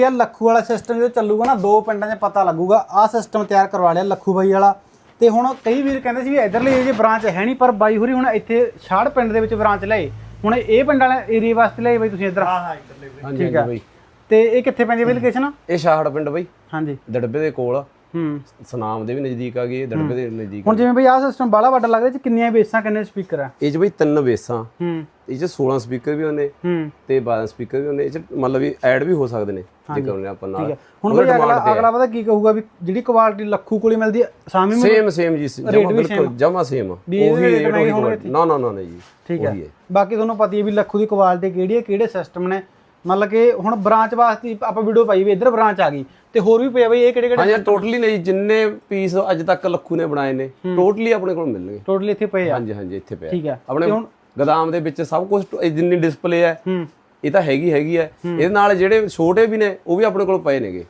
ਯਾਰ ਲੱਖੂ ਵਾਲਾ ਸਿਸਟਮ ਜਦੋਂ ਚੱਲੂਗਾ ਨਾ 2 ਪਿੰਡਾਂ 'ਚ ਪਤਾ ਲੱਗੂਗਾ। ਆਹ ਸਿਸਟਮ ਤਿਆਰ ਕਰਵਾ ਲਿਆ ਲੱਖੂ ਬਾਈ ਵਾਲਾ। ਤੇ ਹੁਣ ਕਈ ਵੀਰ ਕਹਿੰਦੇ ਸੀ ਵੀ ਇਧਰਲੇ ਏਰੀਏ ਬ੍ਰਾਂਚ ਹੈ ਨਹੀਂ, ਪਰ ਬਾਈ ਹੋਰੀ ਹੁਣ ਇੱਥੇ ਛਾੜ ਪਿੰਡ ਦੇ ਵਿੱਚ ਬ੍ਰਾਂਚ ਲਏ। ਹੁਣ ਇਹ ਪਿੰਡ ਵਾਲੇ ਏਰੀਏ ਵਾਸਤੇ ਲਏ ਬਾਈ ਤੁਸੀਂ ਇੱਧਰ? ਹਾਂ ਇੱਧਰਲੇ ਠੀਕ ਆ ਬਾਈ। ਤੇ ਇਹ ਕਿੱਥੇ ਪੈਂਦੀ ਹੈ ਲੋਕੇਸ਼ਨ? ਇਹ ਛਾੜ ਪਿੰਡ ਬਾਈ, ਹਾਂਜੀ, ਦੜਬੇ ਦੇ ਕੋਲ। ਸਨਾਮ ਦੇ ਵੀ ਨਜ਼ਦੀਕ ਆ ਗਏ, ਦੜਬੇ ਦੇ ਨਜ਼ਦੀਕ। ਹੁਣ ਜਿਵੇਂ ਬਈ ਆਹ ਸਿਸਟਮ ਬਾਲਾ ਵੱਡਾ ਲੱਗਦਾ, ਇਹ 'ਚ ਕਿੰਨੀਆਂ ਬੇਸਾਂ ਕਿੰਨੇ ਸਪੀਕਰ ਆ? ਇਹ 'ਚ ਬਈ 3 ਬੇਸਾਂ, ਇਹ 'ਚ 16 ਸਪੀਕਰ ਵੀ ਹੁੰਦੇ ਤੇ 12 ਸਪੀਕਰ ਵੀ ਹੁੰਦੇ। ਇਹ 'ਚ ਮਤਲਬ ਵੀ ਐਡ ਵੀ ਹੋ ਸਕਦੇ ਨੇ ਜੇ ਕਰਨੇ ਆਪਾਂ ਨਾਲ। ਹੁਣ ਬਈ ਅਗਲਾ ਪਤਾ ਕੀ ਕਹੂਗਾ ਵੀ ਜਿਹੜੀ ਕੁਆਲਿਟੀ ਲੱਖੂ ਕੋਲੇ ਮਿਲਦੀ ਸਾਮੀ ਸੇਮ ਜੀ, ਜਮਾ ਬਿਲਕੁਲ ਜਮਾ ਸੇਮ ਉਹੀ। ਨਾ ਜੀ, ਠੀਕ ਹੈ। ਬਾਕੀ ਤੁਹਾਨੂੰ ਪਤਾ ਹੀ ਹੈ ਵੀ ਲੱਖੂ ਦੀ ਕੁਆਲਿਟੀ ਕਿਹੜੀ ਹੈ, ਕਿਹੜੇ ਸਿਸਟਮ ਨੇ। ਮਤਲਬ ਕਿ ਹੁਣ ਬ੍ਰਾਂਚ ਵਾਸਤੇ ਆਪਾਂ ਵੀਡੀਓ ਪਾਈ ਵੀ ਇੱਧਰ ਬ੍ਰਾਂਚ ਆ ਗਈ, ਤੇ ਹੋਰ ਵੀ ਪਿਆ ਬਈ ਇਹ ਕਿਹੜੇ? ਹਾਂਜੀ ਟੋਟਲੀ ਨਹੀਂ, ਜਿੰਨੇ ਪੀਸ ਅੱਜ ਤੱਕ ਲੱਖੂ ਨੇ ਬਣਾਏ ਨੇ ਟੋਟਲੀ ਆਪਣੇ ਕੋਲ ਮਿਲਣਗੇ। ਟੋਟਲੀ ਇੱਥੇ ਪਏ ਆ? ਹਾਂਜੀ ਇੱਥੇ ਪਿਆ। ਠੀਕ ਹੈ। ਆਪਣੇ ਗੋਦਾਮ ਦੇ ਵਿੱਚ ਸਭ ਕੁਝ, ਜਿੰਨੀ ਡਿਸਪਲੇ ਹੈ ਇਹ ਤਾਂ ਹੈਗੀ ਹੈ। ਇਹਦੇ ਨਾਲ ਜਿਹੜੇ ਛੋਟੇ ਵੀ ਨੇ ਉਹ ਵੀ ਆਪਣੇ ਕੋਲ ਪਏ ਨੇਗੇ।